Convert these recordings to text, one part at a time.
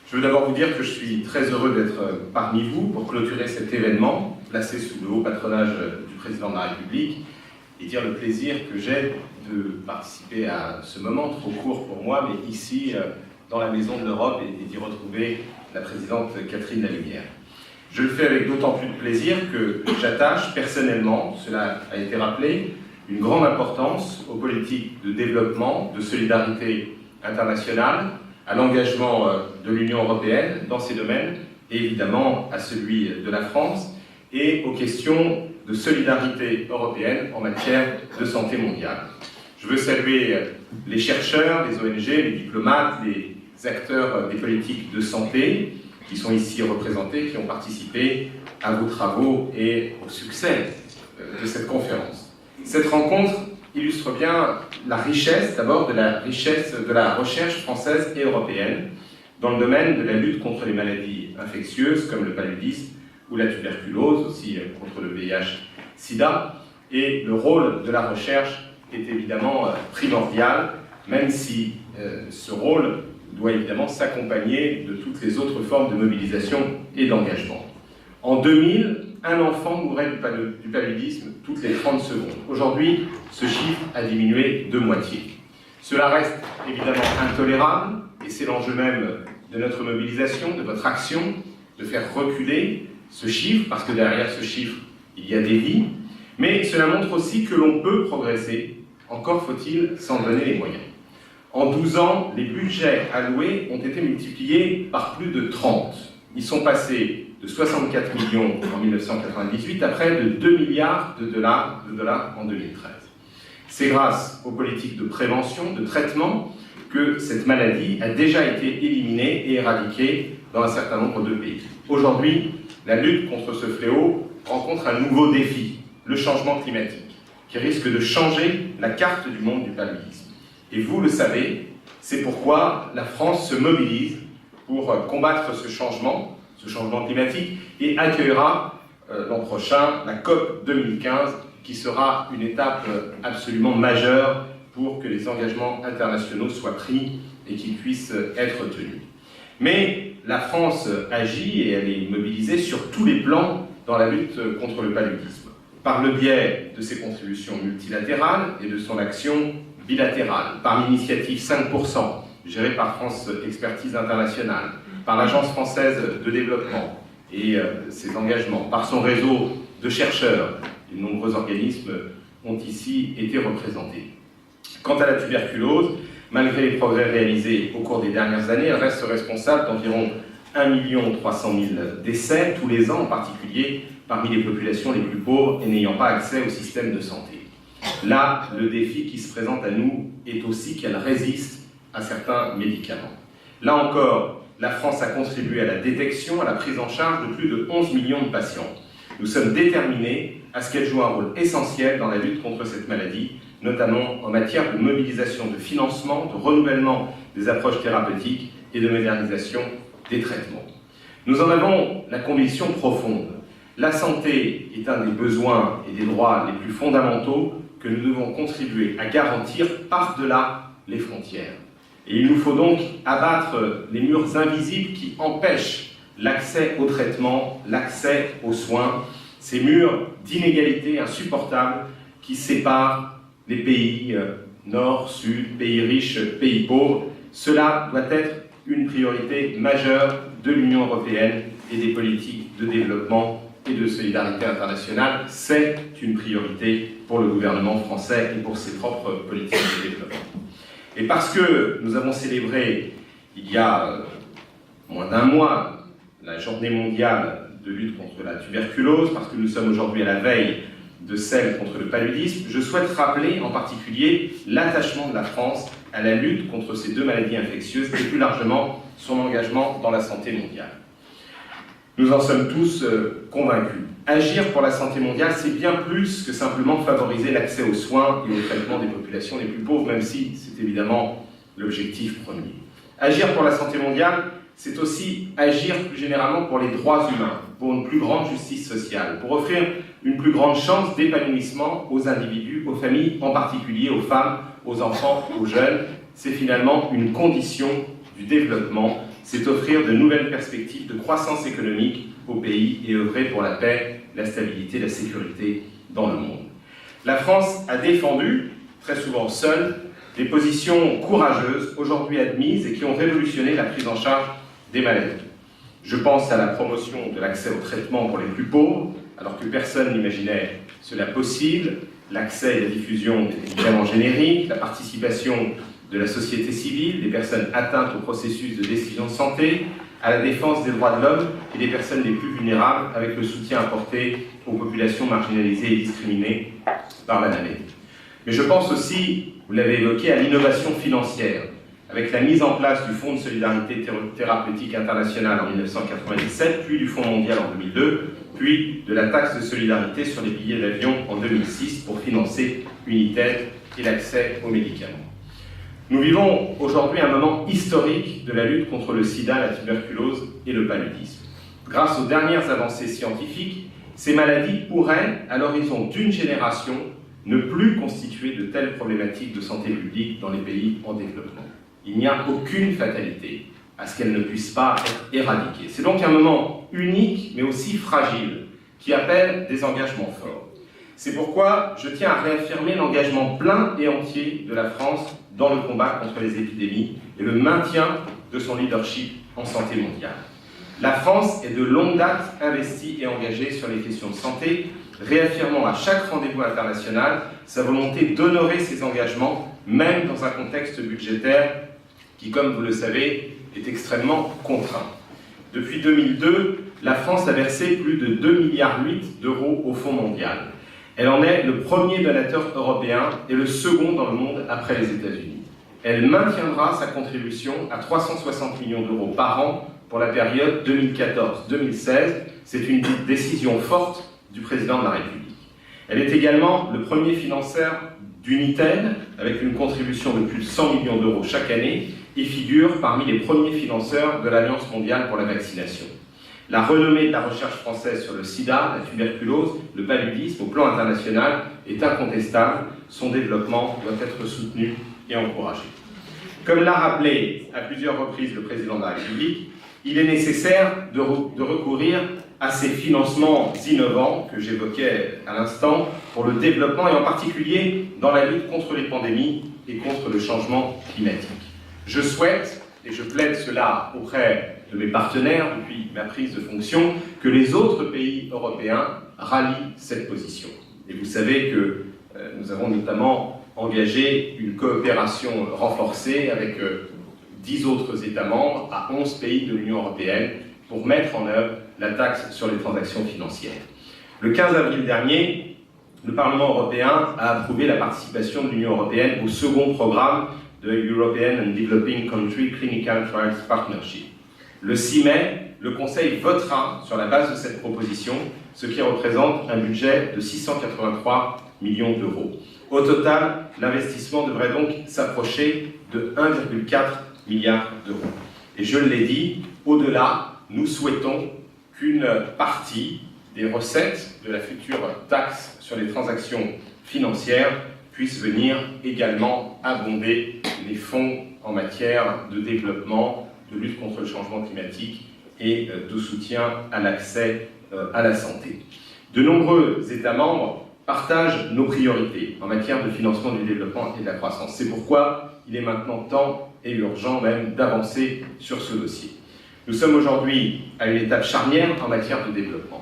Je veux d'abord vous dire que je suis très heureux d'être parmi vous pour clôturer cet événement, placé sous le haut patronage du Président de la République, et dire le plaisir que j'ai de participer à ce moment trop court pour moi, mais ici, dans la Maison de l'Europe, et d'y retrouver la présidente Catherine Lalumière. Je le fais avec d'autant plus de plaisir que j'attache personnellement, cela a été rappelé, une grande importance aux politiques de développement, de solidarité internationale, à l'engagement de l'Union européenne dans ces domaines, et évidemment à celui de la France, et aux questions de solidarité européenne en matière de santé mondiale. Je veux saluer les chercheurs, les ONG, les diplomates, les acteurs des politiques de santé qui sont ici représentés, qui ont participé à vos travaux et au succès de cette conférence. Cette rencontre illustre bien la richesse, d'abord, de la richesse de la recherche française et européenne dans le domaine de la lutte contre les maladies infectieuses comme le paludisme ou la tuberculose, aussi contre le VIH-Sida. Et le rôle de la recherche est évidemment primordial, même si ce rôle doit évidemment s'accompagner de toutes les autres formes de mobilisation et d'engagement. En 2000, un enfant mourait du paludisme toutes les 30 secondes. Aujourd'hui, ce chiffre a diminué de moitié. Cela reste évidemment intolérable, et c'est l'enjeu même de notre mobilisation, de votre action, de faire reculer ce chiffre, parce que derrière ce chiffre, il y a des vies, mais cela montre aussi que l'on peut progresser, encore faut-il s'en donner les moyens. En 12 ans, les budgets alloués ont été multipliés par plus de 30. Ils sont passés de 64 millions en 1998 à près de 2 milliards de dollars en 2013. C'est grâce aux politiques de prévention, de traitement, que cette maladie a déjà été éliminée et éradiquée dans un certain nombre de pays. Aujourd'hui, la lutte contre ce fléau rencontre un nouveau défi, le changement climatique, qui risque de changer la carte du monde du paludisme. Et vous le savez, c'est pourquoi la France se mobilise pour combattre ce changement climatique, et accueillera l'an prochain la COP 2015, qui sera une étape absolument majeure pour que les engagements internationaux soient pris et qu'ils puissent être tenus. Mais la France agit et elle est mobilisée sur tous les plans dans la lutte contre le paludisme, par le biais de ses contributions multilatérales et de son action bilatérale, par l'initiative 5%, gérée par France Expertise Internationale, par l'Agence française de développement et ses engagements, par son réseau de chercheurs. De nombreux organismes ont ici été représentés. Quant à la tuberculose, malgré les progrès réalisés au cours des dernières années, elle reste responsable d'environ 1 300 000 décès tous les ans, en particulier parmi les populations les plus pauvres et n'ayant pas accès au système de santé. Là, le défi qui se présente à nous est aussi qu'elle résiste à certains médicaments. Là encore, la France a contribué à la détection, à la prise en charge de plus de 11 millions de patients. Nous sommes déterminés à ce qu'elle joue un rôle essentiel dans la lutte contre cette maladie, notamment en matière de mobilisation de financement, de renouvellement des approches thérapeutiques et de modernisation des traitements. Nous en avons la conviction profonde. La santé est un des besoins et des droits les plus fondamentaux que nous devons contribuer à garantir par-delà les frontières. Et il nous faut donc abattre les murs invisibles qui empêchent l'accès au traitement, l'accès aux soins, ces murs d'inégalité insupportables qui séparent les pays nord, sud, pays riches, pays pauvres. Cela doit être une priorité majeure de l'Union européenne et des politiques de développement et de solidarité internationale. C'est une priorité pour le gouvernement français et pour ses propres politiques de développement. Et parce que nous avons célébré il y a moins d'un mois la journée mondiale de lutte contre la tuberculose, parce que nous sommes aujourd'hui à la veille de celle contre le paludisme, je souhaite rappeler en particulier l'attachement de la France à la lutte contre ces deux maladies infectieuses et plus largement son engagement dans la santé mondiale. Nous en sommes tous convaincus. Agir pour la santé mondiale, c'est bien plus que simplement favoriser l'accès aux soins et au traitement des populations les plus pauvres, même si c'est évidemment l'objectif premier. Agir pour la santé mondiale, c'est aussi agir plus généralement pour les droits humains, pour une plus grande justice sociale, pour offrir une plus grande chance d'épanouissement aux individus, aux familles, en particulier aux femmes, aux enfants, aux jeunes. C'est finalement une condition du développement. c'est offrir de nouvelles perspectives de croissance économique au pays et œuvrer pour la paix, la stabilité, la sécurité dans le monde. La France a défendu, très souvent seule, des positions courageuses, aujourd'hui admises et qui ont révolutionné la prise en charge des maladies. Je pense à la promotion de l'accès au traitement pour les plus pauvres, alors que personne n'imaginait cela possible, l'accès et la diffusion des médicaments génériques, la participation de la société civile, des personnes atteintes au processus de décision de santé, à la défense des droits de l'homme et des personnes les plus vulnérables, avec le soutien apporté aux populations marginalisées et discriminées par la maladie. Mais je pense aussi, vous l'avez évoqué, à l'innovation financière, avec la mise en place du Fonds de solidarité thérapeutique international en 1997, puis du Fonds mondial en 2002, puis de la taxe de solidarité sur les billets d'avion en 2006 pour financer United et l'accès aux médicaments. Nous vivons aujourd'hui un moment historique de la lutte contre le sida, la tuberculose et le paludisme. Grâce aux dernières avancées scientifiques, ces maladies pourraient, à l'horizon d'une génération, ne plus constituer de telles problématiques de santé publique dans les pays en développement. Il n'y a aucune fatalité à ce qu'elles ne puissent pas être éradiquées. C'est donc un moment unique, mais aussi fragile, qui appelle des engagements forts. C'est pourquoi je tiens à réaffirmer l'engagement plein et entier de la France dans le combat contre les épidémies et le maintien de son leadership en santé mondiale. La France est de longue date investie et engagée sur les questions de santé, réaffirmant à chaque rendez-vous international sa volonté d'honorer ses engagements, même dans un contexte budgétaire qui, comme vous le savez, est extrêmement contraint. Depuis 2002, la France a versé plus de 2,8 milliards d'euros au Fonds mondial. Elle en est le premier donateur européen et le second dans le monde après les États-Unis. Elle maintiendra sa contribution à 360 millions d'euros par an pour la période 2014-2016. C'est une décision forte du président de la République. Elle est également le premier financeur d'United, avec une contribution de plus de 100 millions d'euros chaque année, et figure parmi les premiers financeurs de l'Alliance mondiale pour la vaccination. La renommée de la recherche française sur le sida, la tuberculose, le paludisme au plan international est incontestable. Son développement doit être soutenu et encouragé. Comme l'a rappelé à plusieurs reprises le président de la République, il est nécessaire de recourir à ces financements innovants que j'évoquais à l'instant pour le développement et en particulier dans la lutte contre les pandémies et contre le changement climatique. Je souhaite, et je plaide cela auprès de mes partenaires depuis ma prise de fonction, que les autres pays européens rallient cette position. Et vous savez que nous avons notamment engagé une coopération renforcée avec 10 autres États membres à 11 pays de l'Union européenne pour mettre en œuvre la taxe sur les transactions financières. Le 15 avril dernier, le Parlement européen a approuvé la participation de l'Union européenne au second programme de European and Developing Country Clinical Trials Partnership. Le 6 mai, le Conseil votera sur la base de cette proposition, ce qui représente un budget de 683 millions d'euros. Au total, l'investissement devrait donc s'approcher de 1,4 milliard d'euros. Et je l'ai dit, au-delà, nous souhaitons qu'une partie des recettes de la future taxe sur les transactions financières puisse venir également abonder les fonds en matière de développement, de lutte contre le changement climatique et de soutien à l'accès à la santé. De nombreux États membres partagent nos priorités en matière de financement du développement et de la croissance. C'est pourquoi il est maintenant temps et urgent même d'avancer sur ce dossier. Nous sommes aujourd'hui à une étape charnière en matière de développement.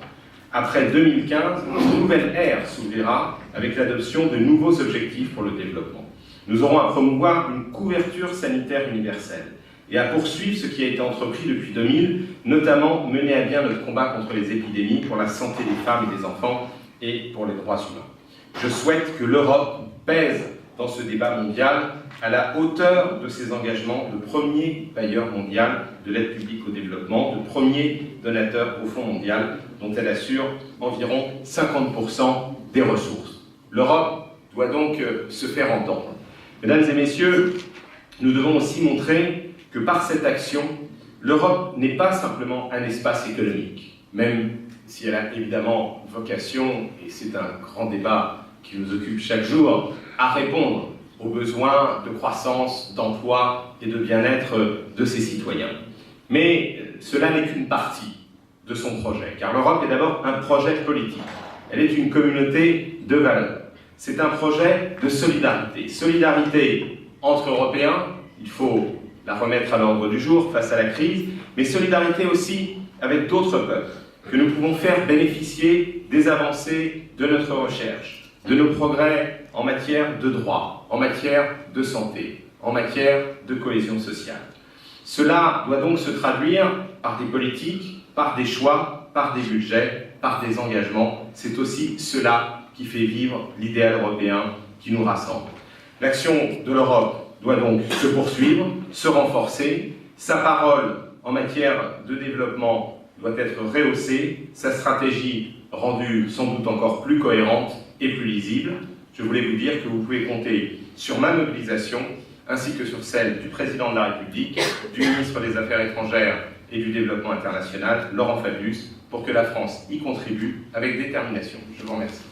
Après 2015, une nouvelle ère s'ouvrira avec l'adoption de nouveaux objectifs pour le développement. Nous aurons à promouvoir une couverture sanitaire universelle et à poursuivre ce qui a été entrepris depuis 2000, notamment mener à bien notre combat contre les épidémies, pour la santé des femmes et des enfants et pour les droits humains. Je souhaite que l'Europe pèse dans ce débat mondial à la hauteur de ses engagements de premier bailleur mondial de l'aide publique au développement, de premier donateur au Fonds mondial, dont elle assure environ 50% des ressources. L'Europe doit donc se faire entendre. Mesdames et messieurs, nous devons aussi montrer que par cette action, l'Europe n'est pas simplement un espace économique, même si elle a évidemment vocation, et c'est un grand débat qui nous occupe chaque jour, à répondre aux besoins de croissance, d'emploi et de bien-être de ses citoyens. Mais cela n'est qu'une partie de son projet, car l'Europe est d'abord un projet politique. Elle est une communauté de valeurs. C'est un projet de solidarité. Solidarité entre Européens, il faut la remettre à l'ordre du jour face à la crise, mais solidarité aussi avec d'autres peuples, que nous pouvons faire bénéficier des avancées de notre recherche, de nos progrès en matière de droit, en matière de santé, en matière de cohésion sociale. Cela doit donc se traduire par des politiques, par des choix, par des budgets, par des engagements. C'est aussi cela qui fait vivre l'idéal européen qui nous rassemble. L'action de l'Europe doit donc se poursuivre, se renforcer. Sa parole en matière de développement doit être rehaussée, sa stratégie rendue sans doute encore plus cohérente et plus lisible. Je voulais vous dire que vous pouvez compter sur ma mobilisation ainsi que sur celle du Président de la République, du ministre des Affaires étrangères et du Développement international, Laurent Fabius, pour que la France y contribue avec détermination. Je vous remercie.